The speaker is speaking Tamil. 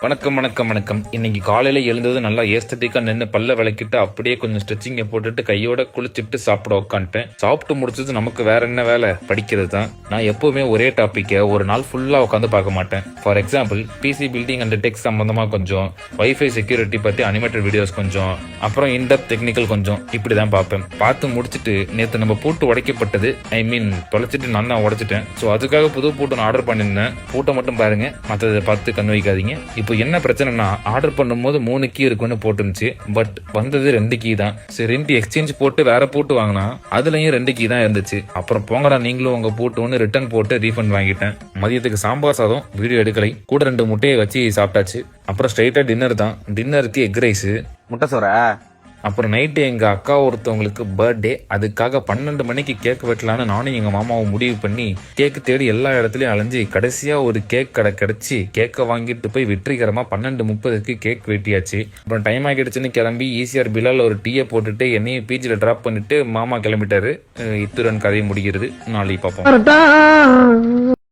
வணக்கம் வணக்கம் வணக்கம். இன்னைக்கு காலையில எழுந்தது நல்லா ஏஸ்தட்டிக்கா நின்று பல்ல விளக்கிட்டு அப்படியே கொஞ்சம் ஸ்ட்ரெச்சிங்கை போட்டுட்டு கையோட குளிச்சுட்டு சாப்பிட உட்காந்துட்டேன். சாப்பிட்டு முடிச்சது நமக்கு வேற என்ன வேலை, படிக்கிறது தான். நான் எப்பவுமே ஒரே டாப்பிக்கை ஒரு நாள் ஃபுல்லா உட்காந்து பார்க்க மாட்டேன். For example PC building and tech சம்பந்தமா கொஞ்சம், வைஃபை செக்யூரிட்டி பத்தி அனிமேட்டட் வீடியோஸ் கொஞ்சம், அப்புறம் இன்டெப்த் டெக்னிக்கல் கொஞ்சம், இப்படிதான் பார்ப்பேன். பார்த்து முடிச்சுட்டு நேற்று நம்ம பூட்டு உடைக்கப்பட்டது, ஐ மீன் தொலைச்சிட்டு நான் தான் உடைச்சிட்டேன். ஸோ அதுக்காக புது பூட்டு ஆர்டர் பண்ணியிருந்தேன். பூட்டை மட்டும் பாருங்க, மற்றதை பார்த்து கண்ணு வைக்காதீங்க. இப்போ என்ன பிரச்சனைனா, ஆர்டர் பண்ணும்போது 3 கீ இருக்குன்னு போட்டுருந்துச்சு, பட் வந்தது 2 கீ தான். சரி 2 எக்ஸ்சேஞ்ச் போட்டு வேற பூட்டு வாங்கினா அதுலயும் 2 கீ தான் இருந்துச்சு. அப்புறம் போங்கடா நீங்களும் உங்க பூட்டு ஒன்று ரிட்டர்ன் போட்டு ரீஃபண்ட் வாங்கிட்டேன். மதியத்துக்கு சாம்பார் சாதம், வீடியோ எடுக்கலை, கூட 2 முட்டையை வச்சு சாப்பிட்டாச்சு. அப்புறம் ஸ்ட்ரைட்டா டின்னர் தான். டின்னருக்கு எக் ரைஸ், முட்டை சோற. அப்புறம் நைட்டு எங்க அக்கா ஒருத்தவங்களுக்கு பர்த்டே, அதுக்காக 12 மணிக்கு கேக் வெட்டலான்னு நானும் எங்க மாமாவும் முடிவு பண்ணி கேக்கு தேடி எல்லா இடத்துலயும் அலைஞ்சு கடைசியா ஒரு கேக் கடை கிடைச்சி கேக்கை வாங்கிட்டு போய் வெற்றிகரமா 12:30க்கு கேக் வெட்டியாச்சு. அப்புறம் டைம் ஆகிடுச்சுன்னு கிளம்பி ஈசிஆர் பிலால் ஒரு டீயை போட்டுட்டு என்னையும் பீச்சில் டிராப் பண்ணிட்டு மாமா கிளம்பிட்டாரு. இத்துடன் கதையை முடிகிறது. நாளைக்கு பார்ப்போம்.